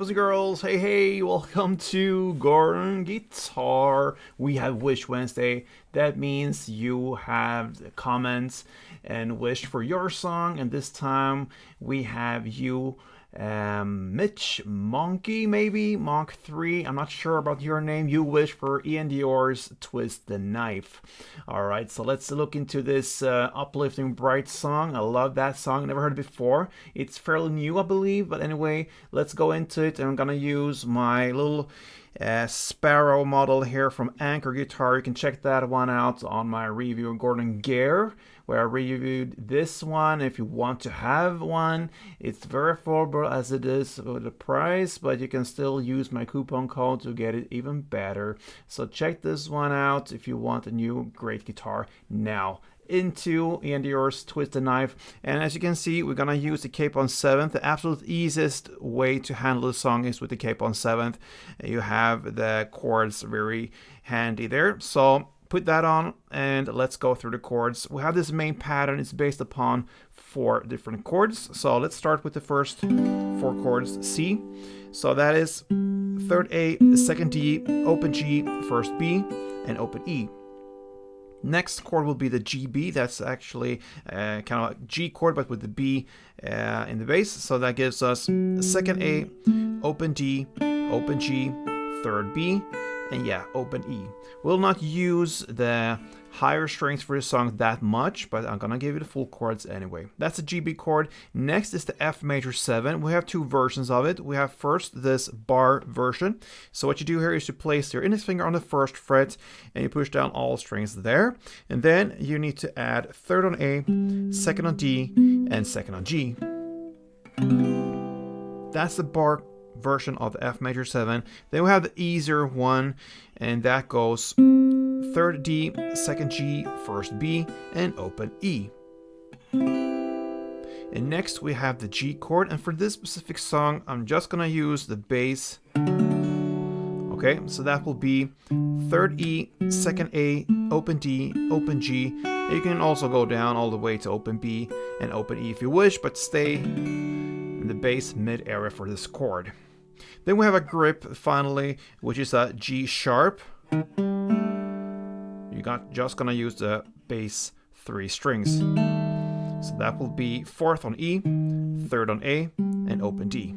boys and girls, hey, welcome to Gordon Guitar. We have Wish Wednesday. That means you have comments and wish for your song, and this time we have you, Mitch Monkey, maybe Monk 3. I'm not sure about your name. You wish for Iann Dior's Twist the Knife. Alright, so let's look into this uplifting, bright song. I love that song, never heard it before. It's fairly new, I believe, but anyway, let's go into it. I'm gonna use my little Sparrow model here from Anchor Guitar. You can check that one out on my review of Gordon Gear, where I reviewed this one. If you want to have one, it's very affordable as it is with the price, but you can still use my coupon code to get it even better. So check this one out if you want a new great guitar. Now into iann dior's Twist the Knife, and as you can see, we're gonna use the cape on 7th. The absolute easiest way to handle the song is with the cape on 7th. You have the chords very handy there, so put that on and let's go through the chords. We have this main pattern. It's based upon 4 different chords, so let's start with the first 4 chords. C, so that is 3rd A, 2nd D, open G, 1st B, and open E. Next chord will be the GB. That's actually kind of a G chord, but with the B in the bass. So that gives us 2nd A, open D, open G, 3rd B, and yeah, open E. We'll not use the higher strings for this song that much, but I'm gonna give you the full chords anyway. That's the GB chord. Next is the F major 7. We have 2 versions of it. We have first this bar version. So what you do here is you place your index finger on the 1st fret and you push down all strings there. And then you need to add 3rd on A, 2nd on D, and 2nd on G. That's the bar version of the F major 7. Then we have the easier one, and that goes 3rd D, 2nd G, 1st B, and open E. And next we have the G chord, and for this specific song I'm just gonna use the bass. Okay, so that will be 3rd E, 2nd A, open D, open G. You can also go down all the way to open B and open E if you wish, but stay in the bass mid area for this chord. Then we have a grip finally, which is a G sharp. You're just gonna use the bass 3 strings. So that will be 4th on E, 3rd on A, and open D.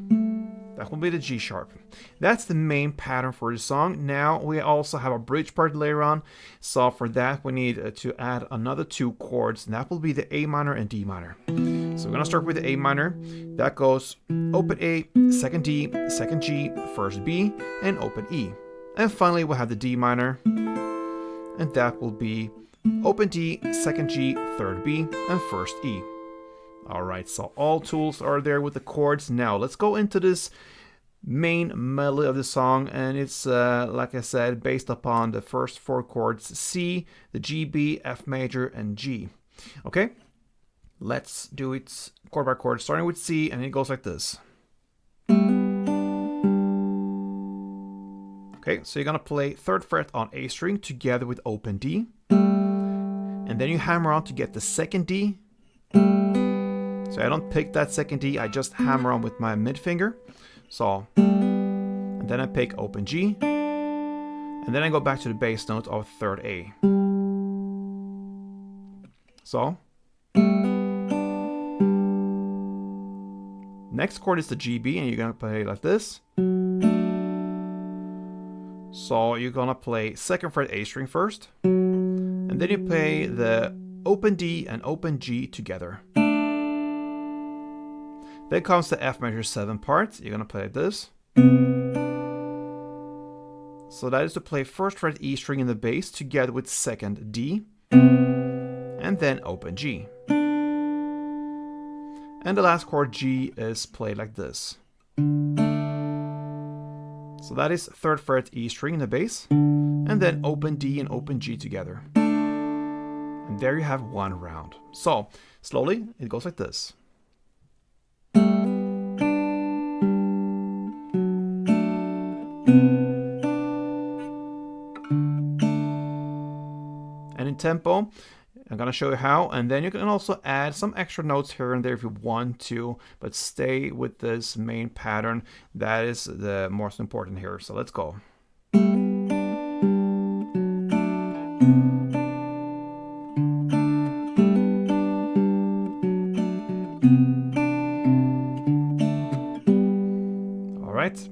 That will be the G sharp. That's the main pattern for the song. Now we also have a bridge part later on. So for that we need to add another 2 chords, and that will be the A minor and D minor. So we're gonna start with the A minor. That goes open A, 2nd D, 2nd G, 1st B, and open E. And finally we'll have the D minor, and that will be open D, 2nd G, 3rd B, and 1st E. Alright, so all tools are there with the chords. Now let's go into this main melody of the song, and it's like I said, based upon the first 4 chords: C, the G, B, F major, and G. Okay, let's do it chord by chord, starting with C, and it goes like this. Okay, so you're gonna play 3rd fret on A string together with open D, and then you hammer on to get the 2nd D. So I don't pick that 2nd D, I just hammer on with my mid finger. So, and then I pick open G, and then I go back to the bass note of 3rd A. So, next chord is the GB, and you're gonna play like this. So you're gonna play 2nd fret A string first, and then you play the open D and open G together. Then comes the F major 7 part. You're gonna play like this. So that is to play 1st fret E string in the bass together with 2nd D, and then open G. And the last chord G is played like this. So that is 3rd fret E string in the bass, and then open D and open G together. And there you have 1 round. So slowly it goes like this. And in tempo, I'm gonna show you how, and then you can also add some extra notes here and there if you want to, but stay with this main pattern. That is the most important here. So let's go. All right.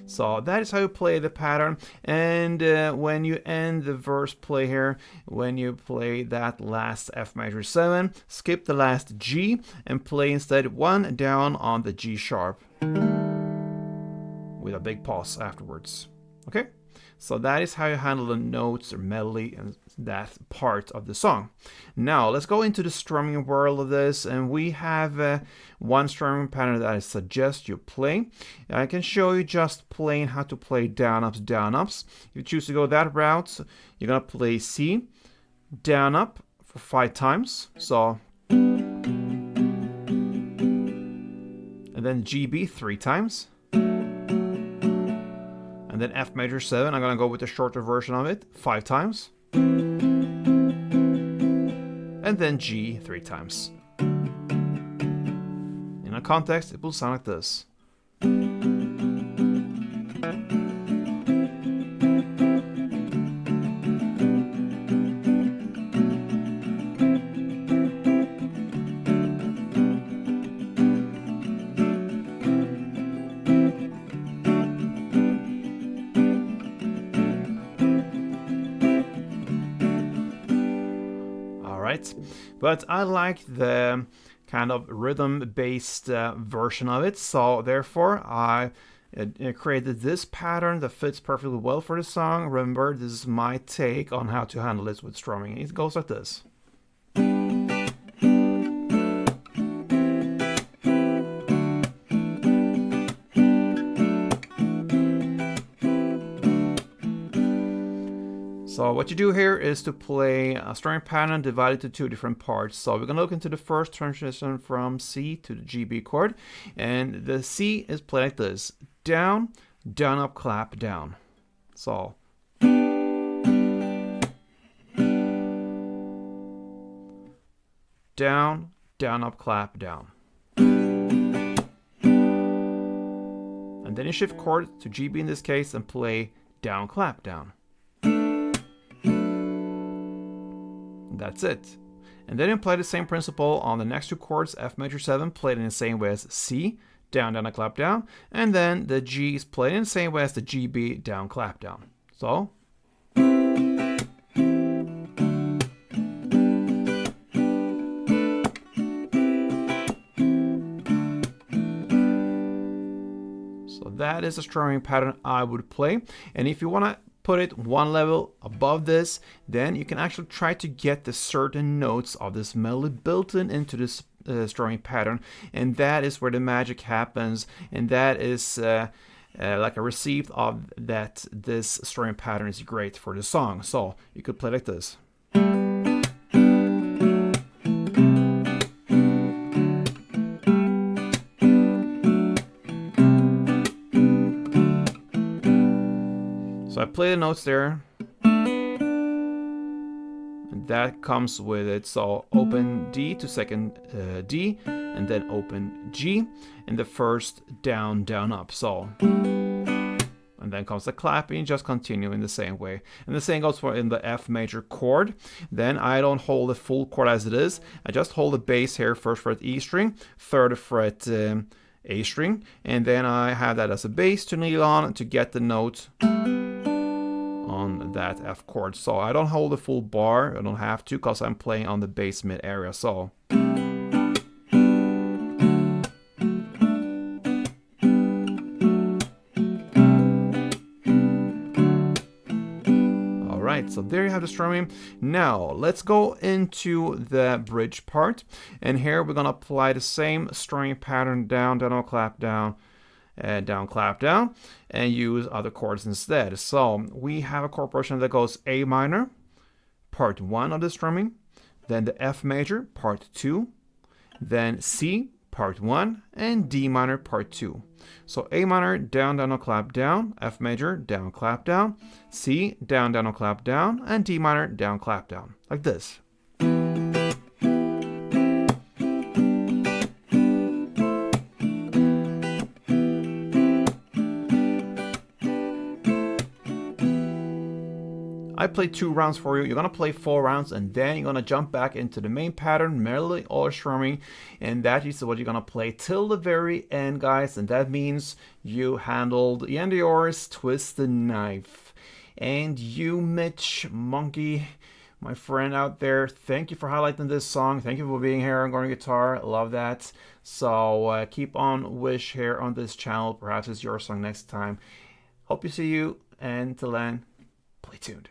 So that is how you play the pattern, and when you end the verse play here, when you play that last F major 7, skip the last G and play instead 1 down on the G sharp with a big pause afterwards. Okay? So that is how you handle the notes or melody and that part of the song. Now let's go into the strumming world of this, and we have one strumming pattern that I suggest you play. I can show you just plain how to play down ups, down ups. If you choose to go that route, you're gonna play C, down up for 5 times. So, and then GB 3 times. And then F major 7, I'm gonna go with the shorter version of it, 5 times. And then G 3 times. In a context, it will sound like this. But I like the kind of rhythm-based version of it, so therefore I created this pattern that fits perfectly well for the song. Remember, this is my take on how to handle this with strumming. It goes like this. So what you do here is to play a strumming pattern divided into 2 different parts. So we're going to look into the first transition from C to the GB chord. And the C is played like this. Down, down, up, clap, down. So. Down, down, up, clap, down. And then you shift chord to GB in this case and play down, clap, down. That's it. And then you apply the same principle on the next 2 chords, F major 7, played in the same way as C, down, down, and clap down. And then the G is played in the same way as the GB, down, clap down. So. So that is a strumming pattern I would play. And if you want to put it one level above this, then you can actually try to get the certain notes of this melody built into this strumming pattern, and that is where the magic happens, and that is like a receipt of that this strumming pattern is great for the song. So you could play like this. So I play the notes there, and that comes with it. So open D to second D, and then open G, and the first down, down, up. So, and then comes the clapping, just continue in the same way. And the same goes for in the F major chord. Then I don't hold the full chord as it is. I just hold the bass here, 1st fret E string, 3rd fret A string, and then I have that as a bass to kneel on to get the note on that F chord. So I don't hold the full bar, I don't have to, because I'm playing on the bass mid area. So alright, so there you have the strumming. Now let's go into the bridge part, and here we're gonna apply the same strumming pattern, down, down, clap, down, down, clap, down, and use other chords instead. So we have a chord portion that goes A minor, part 1 of the strumming, then the F major, part 2, then C, part 1, and D minor, part 2. So A minor, down, down, clap, down, F major, down, clap, down, C, down, down, clap, down, and D minor, down, clap, down, like this. I played 2 rounds for you. You're gonna play 4 rounds, and then you're gonna jump back into the main pattern, melody or strumming, and that is what you're gonna play till the very end, guys. And that means you handled iann dior's Twist the Knife. And you, Mitch Monkey, my friend out there, thank you for highlighting this song. Thank you for being here on Gordon Guitar. Love that. So keep on wish here on this channel. Perhaps it's your song next time. Hope you see you, and till then, play tuned.